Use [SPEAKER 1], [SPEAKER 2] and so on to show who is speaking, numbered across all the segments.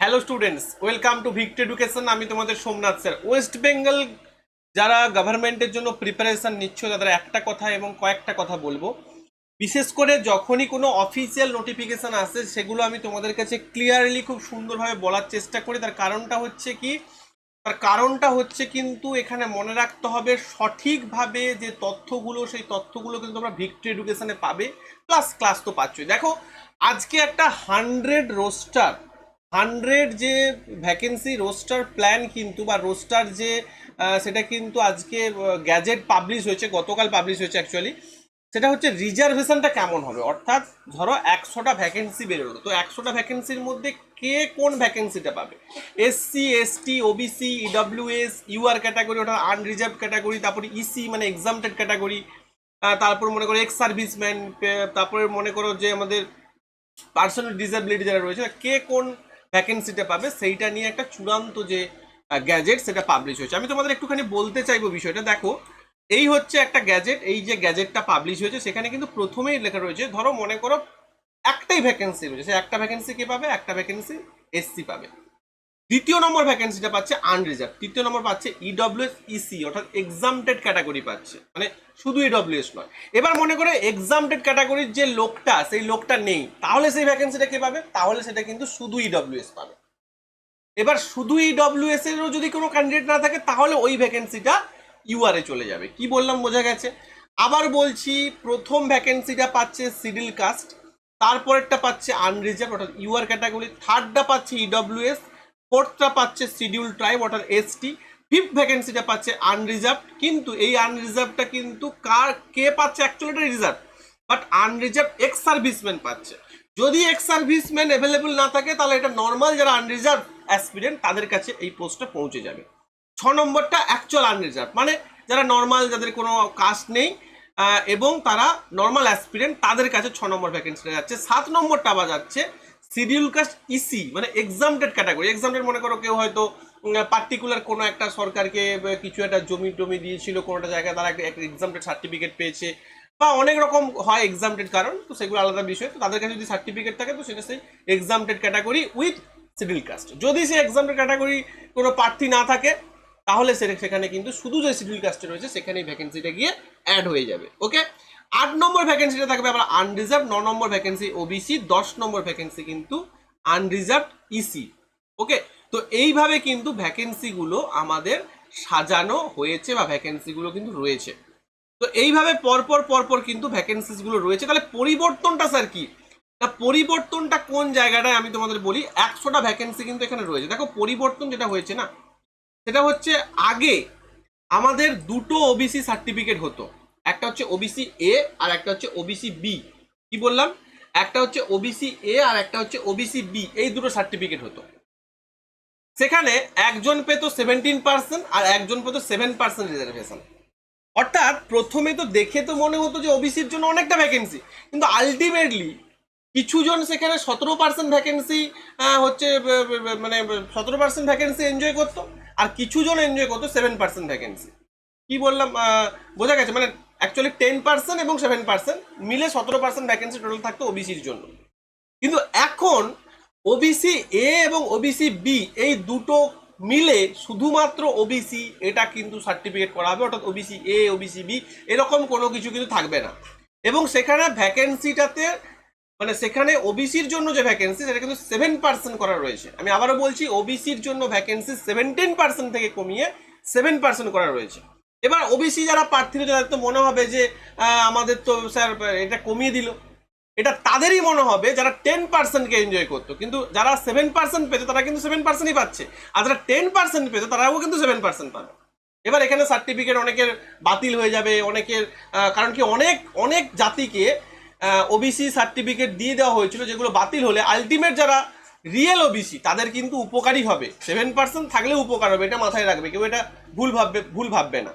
[SPEAKER 1] Hello students, welcome to Victor education. আমি তোমাদের Somnath sir. West Bengal যারা গভর্নমেন্টের জন্য প্রিপারেশন নিচ্ছ তাদের একটা কথা এবং কয়েকটা কথা বলবো। বিশেষ করে যখনই কোনো অফিসিয়াল নোটিফিকেশন আসে সেগুলো আমি তোমাদের কাছে ক্লিয়ারলি খুব সুন্দরভাবে বলার চেষ্টা করি। তার কারণটা হচ্ছে কিন্তু এখানে মনে রাখতে হবে সঠিকভাবে যে তথ্যগুলো, সেই তথ্যগুলো কিন্তু তোমরা ভিক্টর এডুকেশনে পাবে, প্লাস ক্লাস তো পাচ্ছই। দেখো, আজকে একটা 100 যে ভ্যাকেন্সি রোস্টার প্ল্যান কিন্তু বা রোস্টার যে সেটা কিন্তু আজকে গ্যাজেট পাবলিশ হয়েছে, গতকাল পাবলিশ হয়েছে অ্যাকচুয়ালি। সেটা হচ্ছে রিজার্ভেশনটা কেমন হবে, অর্থাৎ ধরো 100টা ভ্যাকেন্সি বেরোলো, তো 100টা ভ্যাকেন্সির মধ্যে কে কোন ভ্যাকেন্সিটা পাবে। SC, ST, OBC, EWS, UR category অর্থাৎ আনরিজার্ভ ক্যাটাগরি, তারপরে ইসি মানে এক্সামটেড ক্যাটাগরি, তারপর মনে করো এক্স সার্ভিসম্যান, তারপরে মনে করো যে আমাদের পার্সোনাল ডিসেবিলিটি যারা রয়েছে, কে কোন ভ্যাকেন্সিটা পাবে সেইটা নিয়ে একটা চূড়ান্ত যে গ্যাজেট সেটা পাবলিশ হয়েছে। আমি তোমাদের একটুখানি বলতে চাইবো বিষয়টা। দেখো, এই হচ্ছে একটা গ্যাজেট, এই যে গ্যাজেটটা পাবলিশ হয়েছে সেখানে কিন্তু প্রথমেই লেখা রয়েছে, ধরো মনে করো একটাই ভ্যাকেন্সি রয়েছে, সেই একটা ভ্যাকেন্সি কে পাবে, একটা ভ্যাকেন্সি এসসি পাবে। দ্বিতীয় নম্বর ভ্যাকেন্সিটা পাচ্ছে আনরিজার্ভ, তৃতীয় নম্বর পাচ্ছে ইডব্লিউএস ইসি অর্থাৎ এক্সামটেড ক্যাটাগরি পাচ্ছে, মানে শুধু ইডব্লিউএস নয়। এবার মনে করে এক্সামটেড ক্যাটাগরির যে লোকটা, সেই লোকটা নেই, তাহলে সেই ভ্যাকেন্সিটা কে পাবে, তাহলে সেটা কিন্তু শুধু ইডব্লিউএস পাবে। এবার শুধু ইডব্লিউএস এরও যদি কোনো ক্যান্ডিডেট না থাকে তাহলে ওই ভ্যাকেন্সিটা ইউআরএ চলে যাবে। কি বললাম বোঝা গেছে? আবার বলছি, প্রথম ভ্যাকেন্সিটা পাচ্ছে শিডিউল কাস্ট, তারপরেরটা পাচ্ছে আনরিজার্ভ অর্থাৎ ইউআর ক্যাটাগরি, থার্ডটা পাচ্ছে ইডব্লিউএস, ফোর্থটা পাচ্ছে শিডিউল ট্রাইব অর্থাৎ এসটি, ফিফথ ভ্যাকেন্সিটা পাচ্ছে আনরিজার্ভ। কিন্তু এই আনরিজার্ভটা কিন্তু কে পাচ্ছে, অ্যাকচুয়ালি এটা reserve, but unreserved ex serviceman পাচ্ছে। যদি এক্স সার্ভিসম্যান অ্যাভেলেবল না থাকে তাহলে এটা নর্মাল যারা আনরিজার্ভ অ্যাসপিরেন্ট তাদের কাছে এই পোস্টটা পৌঁছে যাবে। 6 নম্বরটা অ্যাকচুয়াল আনরিজার্ভ, মানে যারা নর্মাল, যাদের কোনো কাস্ট নেই এবং তারা নর্মাল অ্যাসপিরেন্ট, তাদের কাছে 6 নম্বর ভ্যাকেন্সিটা যাচ্ছে। 7 নম্বরটা আবার যাচ্ছে শিডিউল কাস্ট ইসি মানে এক্সামটেড ক্যাটাগরি। এক্সামটেড মনে করো কেউ হয়তো পার্টিকুলার কোনো একটা সরকারকে কিছু একটা জমি টমি দিয়েছিল কোনোটা জায়গায়, তারা একটা এক্সামটেড সার্টিফিকেট পেয়েছে, বা অনেক রকম হয় এক্সামটেড কারণ, তো সেগুলো আলাদা বিষয়। তো তাদের কাছে যদি সার্টিফিকেট থাকে তো সেটা সেই exempted category with scheduled caste. যদি সেই এক্সামটেড ক্যাটাগরি কোনো প্রার্থী না থাকে তাহলে সেখানে কিন্তু শুধু যে শিডিউল কাস্টে রয়েছে সেখানেই ভ্যাকেন্সিটা গিয়ে অ্যাড হয়ে যাবে। ওকে, 8 নম্বর ভ্যাকেন্সিটা থাকবে আবার আনরিজার্ভ, 9 নম্বর ভ্যাকেন্সি ওবিসি, 10 নম্বর ভ্যাকেন্সি কিন্তু আনরিজার্ভ ইসি। ওকে, তো এইভাবে কিন্তু ভ্যাকেন্সিগুলো আমাদের সাজানো হয়েছে বা ভ্যাকেন্সিগুলো কিন্তু রয়েছে। তো এইভাবে পরপর পরপর কিন্তু ভ্যাকেন্সিসগুলো রয়েছে। তাহলে পরিবর্তনটা স্যার কি? না, পরিবর্তনটা কোন জায়গাটায় আমি তোমাদের বলি। 100টা ভ্যাকেন্সি কিন্তু এখানে রয়েছে। দেখো, পরিবর্তন যেটা হয়েছে না, সেটা হচ্ছে আগে আমাদের দুটো ওবিসি সার্টিফিকেট হতো, একটা হচ্ছে ওবিসি এ আর একটা হচ্ছে ওবিসি বি। কি বললাম? একটা হচ্ছে ওবিসি এ আর একটা হচ্ছে ওবিসি বি, এই দুটো সার্টিফিকেট হতো। সেখানে একজন পেত 17% আর একজন পেত 7% রিজার্ভেশন। অর্থাৎ প্রথমে তো দেখে তো মনে হতো যে ওবিসির জন্য অনেকটা ভ্যাকেন্সি, কিন্তু আলটিমেটলি কিছুজন সেখানে 17% ভ্যাকেন্সি হচ্ছে মানে 17% ভ্যাকেন্সি এনজয় করতো, আর কিছুজন এনজয় করতো 7% ভ্যাকেন্সি। কি বললাম বোঝা গেছে? মানে অ্যাকচুয়ালি 10% এবং 7% মিলে 17% ভ্যাকেন্সি টোটাল থাকতো ওবিসির জন্য। কিন্তু এখন ওবিসি এ এবং ওবিসি বি এই দুটো মিলে শুধুমাত্র ওবিসি এটা কিন্তু সার্টিফিকেট করা হবে, অর্থাৎ ওবিসি এ ওবিসি বি এরকম কোনো কিছু কিন্তু থাকবে না। এবং সেখানে ভ্যাকেন্সিটাতে মানে সেখানে ওবিসির জন্য যে ভ্যাকেন্সি সেটা কিন্তু 7% করা রয়েছে। আমি আবারও বলছি, ওবিসির জন্য ভ্যাকেন্সি 17% থেকে কমিয়ে 7% করা রয়েছে। এবার ওবিসি যারা প্রার্থী তাদের তো মনে হবে যে আমাদের তো স্যার এটা কমিয়ে দিল, এটা তাদেরই মনে হবে যারা 10%কে এনজয় করতো, কিন্তু যারা 7% পেতো তারা কিন্তু 7%ই পাচ্ছে, আর যারা 10% পেতো তারাও কিন্তু 7% পাবে। এবার এখানে সার্টিফিকেট অনেকের বাতিল হয়ে যাবে, অনেকের কারণ কি অনেক অনেক জাতিকে ওবিসি সার্টিফিকেট দিয়ে দেওয়া হয়েছিল, যেগুলো বাতিল হলে আলটিমেট যারা রিয়েল ওবিসি তাদের কিন্তু উপকারই হবে। 7% থাকলেও উপকার হবে, এটা মাথায় রাখবে, কেউ এটা ভুল ভাববে না।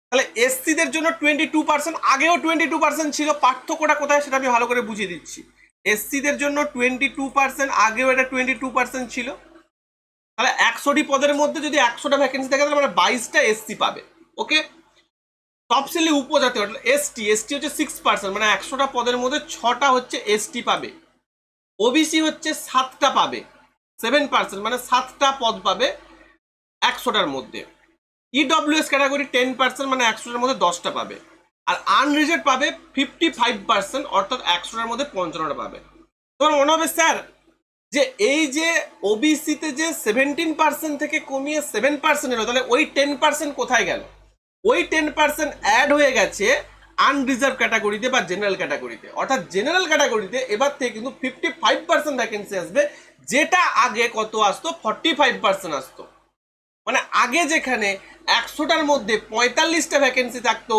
[SPEAKER 1] তাহলে এসসিদের জন্য 22%, আগেও 22% ছিল, পার্থক্যটা কোথায় সেটা আমি ভালো করে বুঝিয়ে দিচ্ছি। এসসিদের জন্য 22%, আগেও এটা 22% ছিল। তাহলে 100টি পদের মধ্যে যদি 100টা ভ্যাকেন্সি থাকে তাহলে মানে 22টা এসসি পাবে। ওকে, তফসিলি উপজাতি অর্থাৎ এসটি হচ্ছে 6%, মানে 100টা পদের মধ্যে 6টা হচ্ছে এসটি পাবে। ওবিসি হচ্ছে 7টা পাবে, 7%, মানে 7টা পদ পাবে 100টার মধ্যে। ইডব্লিউএস ক্যাটাগরি 10%, মানে 100টার মধ্যে 10টা পাবে। আর আনরিজার্ভ পাবে 55%, অর্থাৎ 100টার মধ্যে 55টা পাবে। তোমার মনে হবে স্যার যে এই যে ওবিসিতে যে 17% থেকে কমিয়ে 7% এলো, তাহলে ওই 10% কোথায় গেল? ওই 10% অ্যাড হয়ে গেছে আনরিজার্ভ ক্যাটাগরিতে বা জেনারেল ক্যাটাগরিতে। অর্থাৎ জেনারেল ক্যাটাগরিতে এবার থেকে কিন্তু 55% ভ্যাকেন্সি আসবে, যেটা আগে কত আসতো? 45% আসতো। মানে আগে যেখানে 100টার মধ্যে 45টা ভ্যাকেন্সি থাকতো,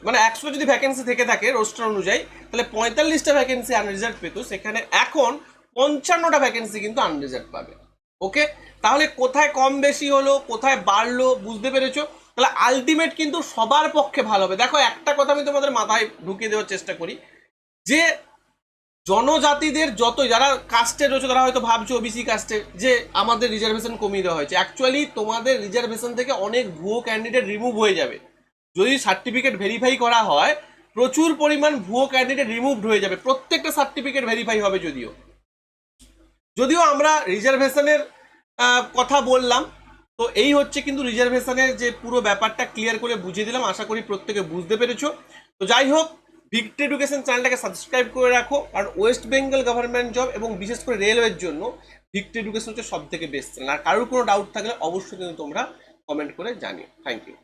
[SPEAKER 1] মানে 100 যদি ভ্যাকেন্সি থেকে থাকে রোস্টার অনুযায়ী, তাহলে 45টা ভ্যাকেন্সি আনরিজার্ভ পেত, সেখানে এখন 55টা ভ্যাকেন্সি কিন্তু আনরিজার্ভ পাবে। ওকে, তাহলে কোথায় কম বেশি হলো, কোথায় বাড়লো, বুঝতে পেরেছো? তাহলে আলটিমেট কিন্তু সবার পক্ষে ভালো হবে। দেখো, একটা কথা আমি তোমাদের মাথায় ঢুকিয়ে দেওয়ার চেষ্টা করি, যে জনজাতিদের যতই যারা কাস্টে রয়েছে, তারা হয়তো ভাবছো ওবিসি কাস্টে যে আমাদের রিজার্ভেশন কমিয়ে দেওয়া হয়েছে। অ্যাকচুয়ালি তোমাদের রিজার্ভেশন থেকে অনেক ভুয়ো ক্যান্ডিডেট রিমুভ হয়ে যাবে। যদি সার্টিফিকেট ভেরিফাই করা হয়, প্রচুর পরিমাণ ভুয়ো ক্যান্ডিডেট রিমুভড হয়ে যাবে। প্রত্যেকটা সার্টিফিকেট ভেরিফাই হবে। যদিও আমরা রিজার্ভেশনের কথা বললাম, তো এই হচ্ছে কিন্তু রিজার্ভেশনের যে পুরো ব্যাপারটা ক্লিয়ার করে বুঝিয়ে দিলাম। আশা করি প্রত্যেকে বুঝতে পেরেছো। তো যাই হোক, ভিক্টরি এডুকেশন চ্যানেলটাকে সাবস্ক্রাইব করে রাখো, কারণ ওয়েস্ট বেঙ্গল গভর্নমেন্ট জব এবং বিশেষ করে রেলওয়ের জন্য ভিক্টরি এডুকেশন হচ্ছে সব থেকে বেস্ট চ্যানেল। আর কারোর কোনো ডাউট থাকলে অবশ্যই কিন্তু তোমরা কমেন্ট করে জানিও। Thank you.